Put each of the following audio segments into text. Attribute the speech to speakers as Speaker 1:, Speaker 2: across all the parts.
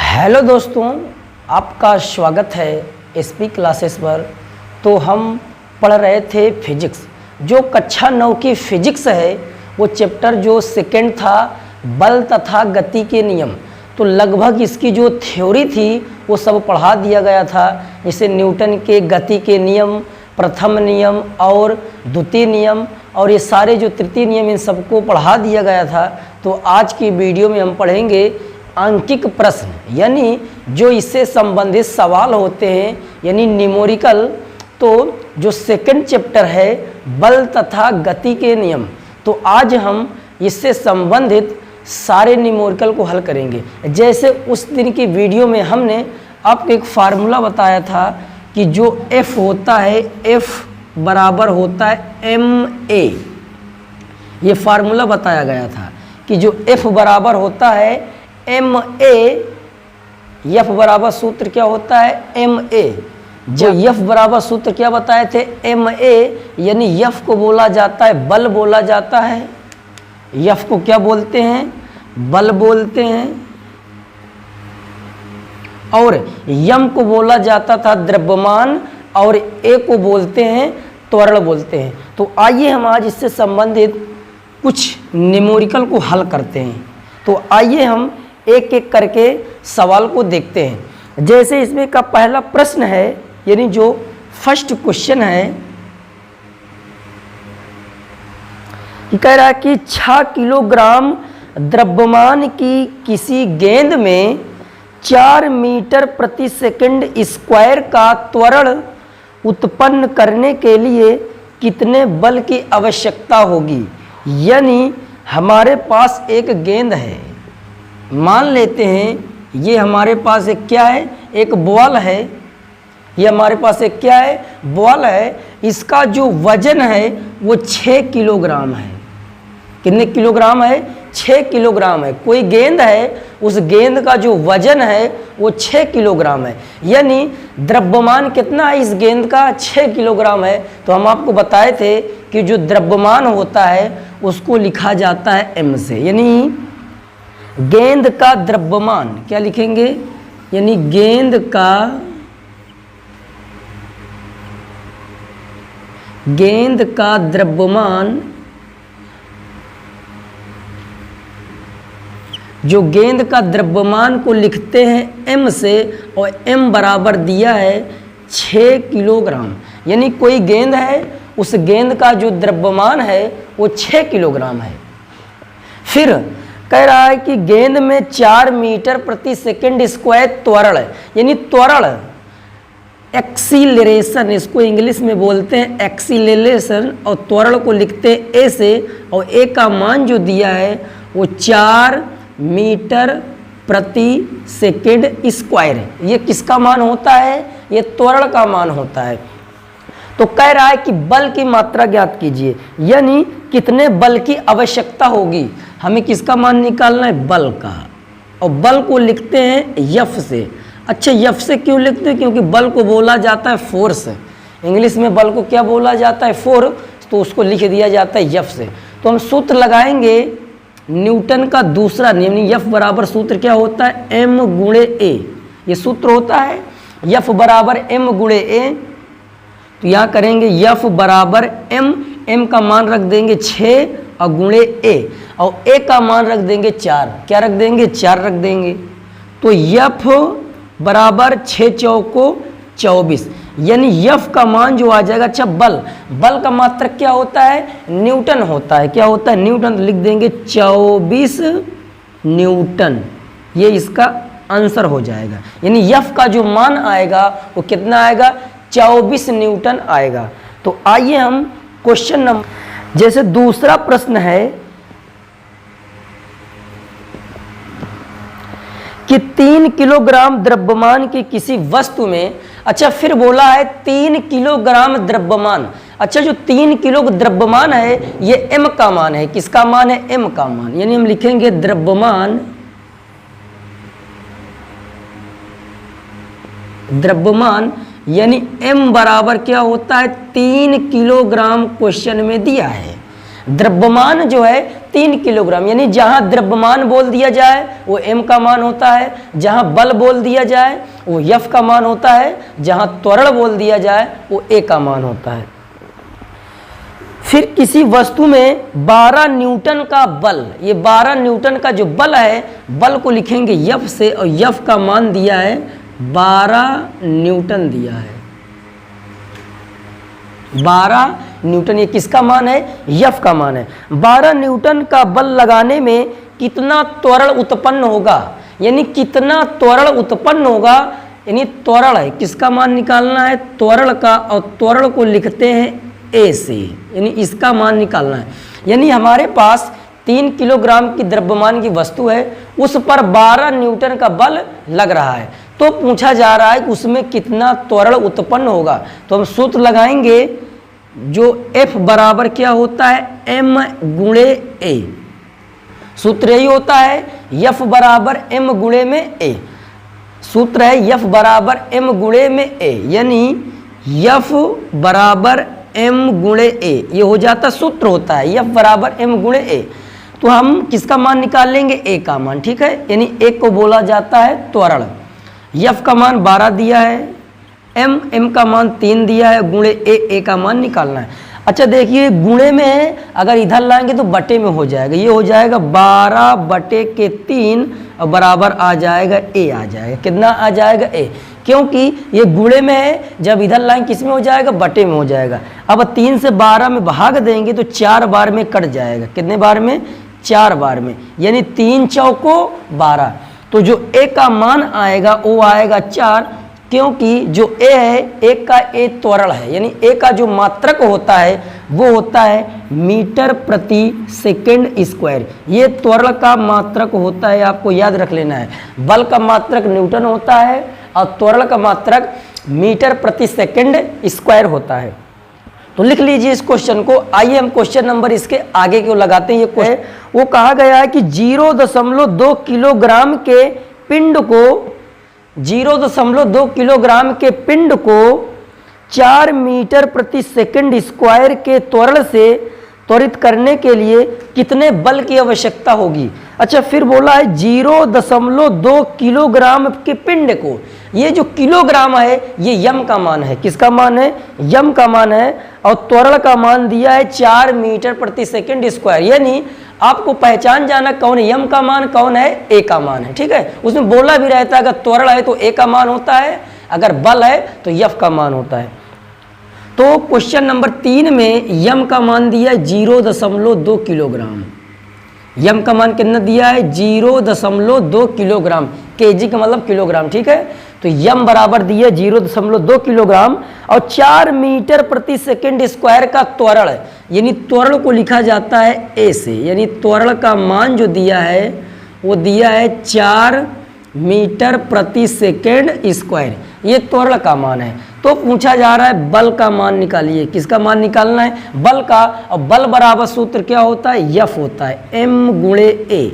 Speaker 1: Hello दोस्तों, आपका स्वागत है एसपी क्लासेस पर। तो हम पढ़ रहे थे फिजिक्स, जो कक्षा 9 की फिजिक्स है वो चैप्टर जो सेकंड था बल तथा गति के नियम। तो लगभग इसकी जो थ्योरी थी वो सब पढ़ा दिया गया था, जैसे न्यूटन के गति के नियम, प्रथम नियम और द्वितीय नियम, और ये सारे जो तृतीय नियम इन सबको पढ़ा दिया गया था। तो आज की वीडियो में हम पढ़ेंगे आंकिक प्रश्न, यानी जो इससे संबंधित सवाल होते हैं, यानी न्यूमेरिकल। तो जो सेकंड चैप्टर है बल तथा गति के नियम, तो आज हम इससे संबंधित सारे न्यूमेरिकल को हल करेंगे। जैसे उस दिन की वीडियो में हमने आपको एक फार्मूला बताया था कि जो F होता है, F बराबर होता है ma। ये फार्मूला बताया गया था कि जो F बराबर होता है ma, F बराबर सूत्र क्या होता है ma। जो F बराबर सूत्र क्या बताए थे ma, यानी F को बोला जाता है बल बोला जाता है। F को क्या बोलते हैं? बल बोलते हैं। और m को बोला जाता था द्रव्यमान, और a को बोलते हैं त्वरण बोलते हैं। तो आइए हम आज इससे संबंधित कुछ न्यूमेरिकल को हल करते हैं। तो आइए हम एक एक करके सवाल को देखते हैं। जैसे इसमें का पहला प्रश्न है, यानी जो फर्स्ट क्वेश्चन है, कि कह रहा है कि 6 किलोग्राम द्रव्यमान की किसी गेंद में 4 मीटर प्रति सेकंड स्क्वायर का त्वरण उत्पन्न करने के लिए कितने बल की आवश्यकता होगी। यानी हमारे पास एक गेंद है, मान लेते हैं ये हमारे पास एक क्या है, एक बॉल है। ये हमारे पास एक क्या है, बॉल है। इसका जो वजन है वो 6 किलोग्राम है। कितने किलोग्राम है? 6 किलोग्राम है। कोई गेंद है, उस गेंद का जो वजन है वो 6 किलोग्राम है। यानी द्रव्यमान कितना है इस गेंद का? 6 किलोग्राम है। तो हम आपको बताए थे कि जो द्रव्यमान होता है उसको लिखा जाता है m से, यानी गेंद का द्रव्यमान क्या लिखेंगे, यानी गेंद का द्रव्यमान, जो गेंद का द्रव्यमान को लिखते हैं m से, और m बराबर दिया है 6 किलोग्राम। यानी कोई गेंद है, उस गेंद का जो द्रव्यमान है वो 6 किलोग्राम है। फिर कह रहा है कि गेंद में 4 मीटर प्रति सेकंड स्क्वायर त्वरण है, यानी त्वरण, एक्सीलरेशन, इसको इंग्लिश में बोलते हैं एक्सीलरेशन, और त्वरण को लिखते हैं a से, और a का मान जो दिया है वो 4 मीटर प्रति सेकंड स्क्वायर है। ये किसका मान होता है? ये त्वरण का मान होता है। तो कह रहा है कि बल की मात्रा ज्ञात कीजिए, यानी कितने बल की आवश्यकता होगी। हमें किसका मान निकालना है? बल का। और बल को लिखते हैं F से। अच्छा, F से क्यों लिखते हैं? क्योंकि बल को बोला जाता है फोर्स। इंग्लिश में बल को क्या बोला जाता है? फोर्स। तो उसको लिख दिया जाता है F से। तो हम सूत्र लगाएंगे न्यूटन का दूसरा नियम, F बराबर सूत्र क्या होता है? m गुणे a। ये सूत्र होता है F बराबर m गुणे a। तो यहाँ करेंगे F बराबर m का मान रख देंगे 6 और गुणे a, और a का मान रख देंगे 4। क्या रख देंगे? 4 रख देंगे। तो F बराबर 6 चौको 24, यानी F का मान जो आ जाएगा, अच्छा बल का मात्रक क्या होता है? न्यूटन होता है। क्या होता है? न्यूटन। तो लिख देंगे 24 न्यूटन। ये इसका आंसर हो जाएगा। यानी F का जो मान आएगा वो कितना आएगा? 24 न्यूटन आएगा। तो आइए हम क्वेश्चन नंबर, जैसे दूसरा प्रश्न है कि 3 किलोग्राम द्रव्यमान की किसी वस्तु में, अच्छा फिर बोला है 3 किलोग्राम द्रव्यमान। अच्छा, जो 3 किलो द्रव्यमान है ये m का मान है। किसका मान है? m का मान। यानी हम लिखेंगे द्रव्यमान, यानी m बराबर क्या होता है? 3 किलोग्राम क्वेश्चन में दिया है। द्रव्यमान जो है 3 किलोग्राम, यानी जहां द्रव्यमान बोल दिया जाए वो m का मान होता है, जहां बल बोल दिया जाए वो F का मान होता है, जहां त्वरण बोल दिया जाए वो A का मान होता है। फिर किसी वस्तु में 12 न्यूटन का बल, ये 12 न्यूटन का जो बल है, बल को लिखेंगे F से, और F का मान दिया है 12 न्यूटन दिया है, 12 न्यूटन। ये किसका मान है? F का मान है। 12 न्यूटन का बल लगाने में कितना त्वरण उत्पन्न होगा, यानी कितना त्वरण उत्पन्न होगा, यानी त्वरण है, किसका मान निकालना है? त्वरण का, और त्वरण को लिखते हैं A से, यानी इसका मान निकालना है। यानी हमारे पास 3 किलोग्राम की द्रव्यमान की वस्तु है, उस पर 12 न्यूटन का बल लग रहा है, तो पूछा जा रहा है कि उसमें कितना त्वरण उत्पन्न होगा। तो हम सूत्र लगाएंगे, जो F बराबर क्या होता है? M गुणे A। सूत्र यही होता है, F बराबर M गुणे में A। सूत्र है F बराबर M गुणे में A, यानी F बराबर M गुणे A, ये हो जाता सूत्र होता है F बराबर M गुणे A। तो हम किसका मान निकाल लेंगे? A का मान, ठीक है। यानी A को बोला जाता है त्वरण। F का मान 12 दिया है, M का मान 3 दिया है, गुणे A का मान निकालना है। अच्छा देखिए, गुणे में है, अगर इधर लाएंगे तो बटे में हो जाएगा, ये हो जाएगा 12 बटे के 3 और बराबर आ जाएगा A आ जाएगा। कितना आ जाएगा? A, क्योंकि ये गुणे में है, जब इधर लाएंगे किस में हो जाएगा? बटे में हो जाएगा। अब 3 से 12 में भाग देंगे तो 4 बार में कट जाएगा। कितने बार में? 4 बार में, यानी 3 चौको 12। तो जो A का मान आएगा वो आएगा 4, क्योंकि जो A है, A का A त्वरण है, यानी A का जो मात्रक होता है वो होता है मीटर प्रति सेकंड स्क्वायर। ये त्वरण का मात्रक होता है, आपको याद रख लेना है। बल का मात्रक न्यूटन होता है और त्वरण का मात्रक मीटर प्रति सेकंड स्क्वायर होता है। तो लिख लीजिए इस क्वेश्चन को। आइए हम क्वेश्चन नंबर इसके आगे क्यों लगाते हैं। ये क्वेश्चन वो कहा गया है कि 0.2 किलोग्राम के पिंड को 0.2 किलोग्राम के पिंड को 4 मीटर प्रति सेकंड स्क्वायर के त्वरण से त्वरित करने के लिए कितने बल की आवश्यकता होगी। अच्छा, फिर बोला है 0.2 किलोग्राम के पिंड को, ये जो किलोग्राम है ये यम का मान है। किसका मान है? यम का मान है। और त्वरण का मान दिया है 4 मीटर प्रति सेकंड स्क्वायर, यानी आपको पहचान जाना कौन है यम का मान, कौन है ए का मान है। ठीक है, उसमें बोला भी रहता है अगर त्वरण है तो ए का मान होता है, अगर बल है तो यफ का मान होता है। तो क्वेश्चन नंबर 3 में यम का मान दिया है 0.2 किलोग्राम। यम का मान कितना दिया है? 0.2 किलोग्राम। केजी का मतलब किलोग्राम, ठीक है। तो यम बराबर दिया 0.2 किलोग्राम और 4 मीटर प्रति सेकंड स्क्वायर का त्वरण, यानी त्वरण को लिखा जाता है ए से, यानी त्वरण का मान जो दिया है वो दिया है 4 मीटर प्रति सेकंड स्क्वायर, ये त्वरण का मान है। तो पूछा जा रहा है बल का मान निकालिए। किसका मान निकालना है? बल का। और बल बराबर सूत्र क्या होता है? यफ होता है, एम गुणे ए,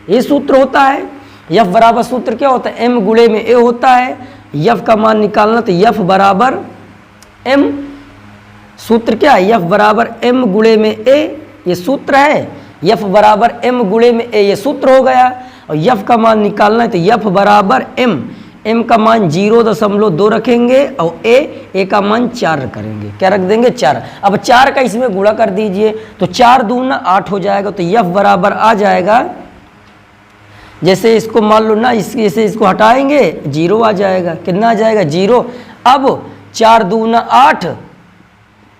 Speaker 1: ये सूत्र होता है। यफ बराबर सूत्र क्या होता है? एम गुणे में ए होता है। यफ का मान निकालना तो यफ बराबर एम, सूत्र क्या है? यफ बराबर एम गुणे में ए, ये सूत्र है। यफ बराबर एम गुणे में ए, ये सूत्र हो गया। और यफ का मान निकालना है तो यफ बराबर एम, एम का मान 0.2 रखेंगे और ए का मान 4 करेंगे। क्या रख देंगे? 4। अब 4 का इसमें गुणा कर दीजिए तो 4 दूना 8 हो जाएगा। तो यफ बराबर आ जाएगा, जैसे इसको मान लो ना, जैसे इसको हटाएंगे 0 आ जाएगा। कितना आ जाएगा? 0। अब 4 दूना 8,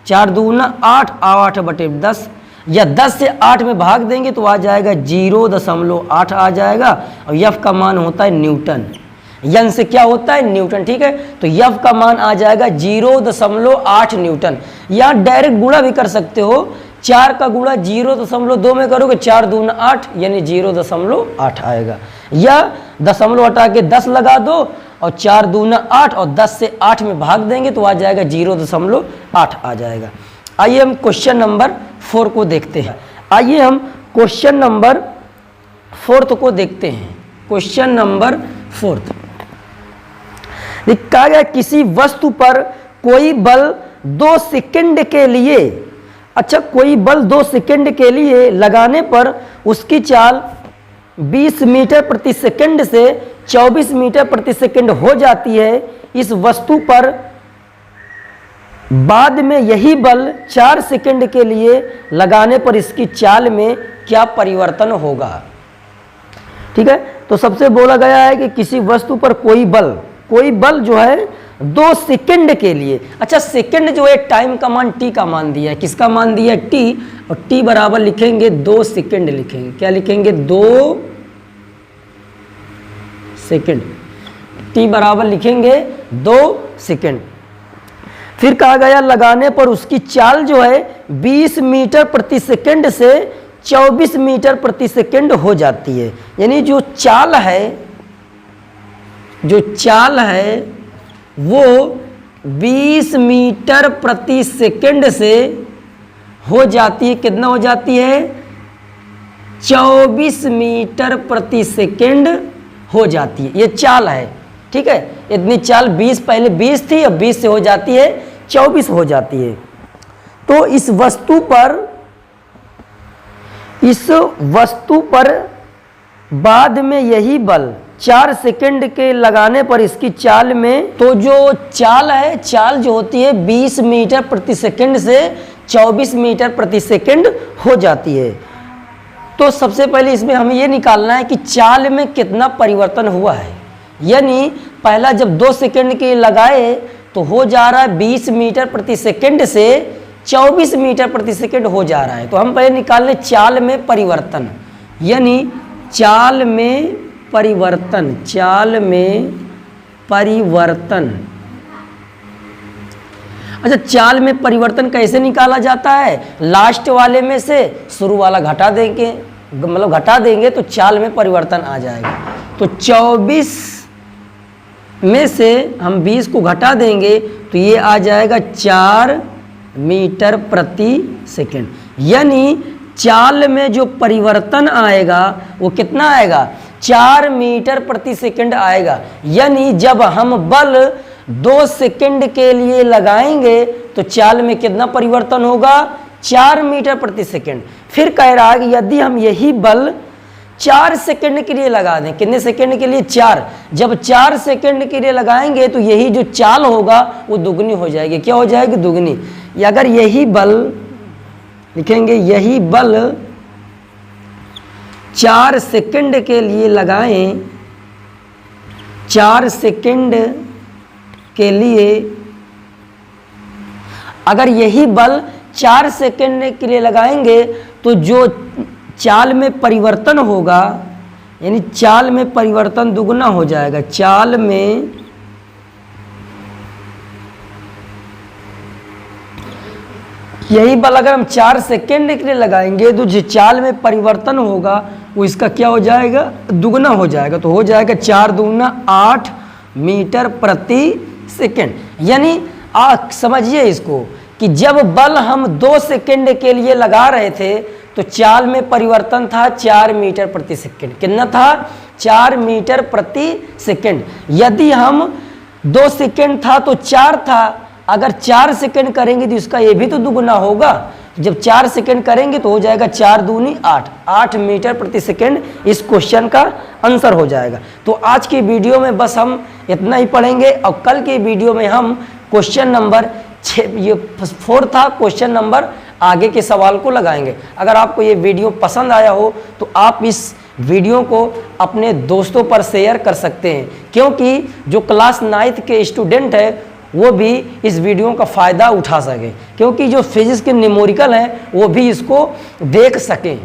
Speaker 1: 4 दूना 8, 8 बटे 10, या 10 से 8 में भाग देंगे तो आ जाएगा 0.8 आ जाएगा। और यफ का मान होता है न्यूटन। यन से क्या होता है? न्यूटन, ठीक है। तो यफ का मान आ जाएगा 0.8 न्यूटन। या डायरेक्ट गुणा भी कर सकते हो, 4 का गुणा 0.2 में करोगे, 4 दूना 8, यानी 0.8 आएगा। या दशमलव हटा के 10 लगा दो और 4 दूना 8 और 10 से 8 में भाग देंगे तो आ जाएगा 0.8 आ जाएगा। आइए हम क्वेश्चन नंबर 4 को देखते हैं। आइए हम क्वेश्चन नंबर 4 को देखते हैं। क्वेश्चन नंबर 4 कहा गया किसी वस्तु पर कोई बल 2 सेकंड के लिए अच्छा, कोई बल 2 सेकंड के लिए लगाने पर उसकी चाल 20 मीटर प्रति सेकंड से 24 मीटर प्रति सेकंड हो जाती है। इस वस्तु पर बाद में यही बल 4 सेकंड के लिए लगाने पर इसकी चाल में क्या परिवर्तन होगा। ठीक है, तो सबसे बोला गया है कि किसी वस्तु पर कोई बल जो है 2 सेकंड के लिए, अच्छा सेकंड जो है टाइम का मान टी का मान दिया है, किसका मान दिया है टी, और टी बराबर लिखेंगे 2 सेकंड लिखेंगे, क्या लिखेंगे 2 सेकंड, टी बराबर लिखेंगे 2 सेकंड। फिर कहा गया लगाने पर उसकी चाल जो है 20 मीटर प्रति सेकंड से 24 मीटर प्रति सेकंड हो जाती है। यानी जो चाल है वो 20 मीटर प्रति सेकंड से हो जाती है, कितना हो जाती है 24 मीटर प्रति सेकंड हो जाती है, ये चाल है। ठीक है, इतनी चाल 20 पहले 20 थी, अब 20 से हो जाती है 24 हो जाती है। तो इस वस्तु पर बाद में यही बल 4 सेकंड के लगाने पर इसकी चाल में, तो जो चाल जो होती है 20 मीटर प्रति सेकंड से 24 मीटर प्रति सेकंड हो जाती है। तो सबसे पहले इसमें हमें ये निकालना है कि चाल में कितना परिवर्तन हुआ है। यानी पहला जब 2 सेकंड के लगाए तो हो जा रहा है 20 मीटर प्रति सेकंड से 24 मीटर प्रति सेकंड हो जा रहा है। तो हम पहले निकाल लें चाल में परिवर्तन, यानी चाल में परिवर्तन। अच्छा, चाल में परिवर्तन कैसे निकाला जाता है, लास्ट वाले में से शुरू वाला घटा देंगे, मतलब घटा देंगे तो चाल में परिवर्तन आ जाएगा। तो 24 में से हम 20 को घटा देंगे तो ये आ जाएगा 4 मीटर प्रति सेकंड। यानी चाल में जो परिवर्तन आएगा वो कितना आएगा 4 मीटर प्रति सेकंड आएगा। यानी जब हम बल 2 सेकंड के लिए लगाएंगे तो चाल में कितना परिवर्तन होगा 4 मीटर प्रति सेकंड। फिर कह रहा है कि यदि हम यही बल 4 सेकंड के लिए लगा दें, कितने सेकंड के लिए 4, जब 4 सेकंड के लिए लगाएंगे तो यही जो चाल होगा वो दुगनी हो जाएगी। क्या हो जाएगी दुगनी। अगर यही बल लिखेंगे, यही बल 4 सेकंड के लिए लगाएं, 4 सेकंड के लिए अगर यही बल 4 सेकंड के लिए लगाएंगे तो जो चाल में परिवर्तन होगा, यानी चाल में परिवर्तन दुगना हो जाएगा। चाल में यही बल अगर हम 4 सेकंड के लिए लगाएंगे तो जो चाल में परिवर्तन होगा वो इसका क्या हो जाएगा दुगना हो जाएगा। तो हो जाएगा 4 दूना 8 मीटर प्रति सेकंड। यानी आप समझिए इसको कि जब बल हम 2 सेकंड के लिए लगा रहे थे तो चाल में परिवर्तन था 4 मीटर प्रति सेकंड। कितना था 4 मीटर प्रति सेकंड। यदि हम 2 सेकंड था तो 4 था, अगर 4 सेकंड करेंगे तो इसका ये भी तो दुगुना होगा। जब 4 सेकंड करेंगे तो हो जाएगा 4 दूनी 8 मीटर प्रति सेकंड इस क्वेश्चन का आंसर हो जाएगा। तो आज की वीडियो में बस हम इतना ही पढ़ेंगे और कल के वीडियो में हम क्वेश्चन नंबर 6, ये 4 था, क्वेश्चन नंबर आगे के सवाल को लगाएंगे। अगर आपको ये वीडियो पसंद आया हो तो आप इस वीडियो को अपने दोस्तों पर शेयर कर सकते हैं, क्योंकि जो क्लास 9th के स्टूडेंट है वो भी इस वीडियो का फ़ायदा उठा सके, क्योंकि जो फिजिक्स के न्यूमेरिकल हैं वो भी इसको देख सकें।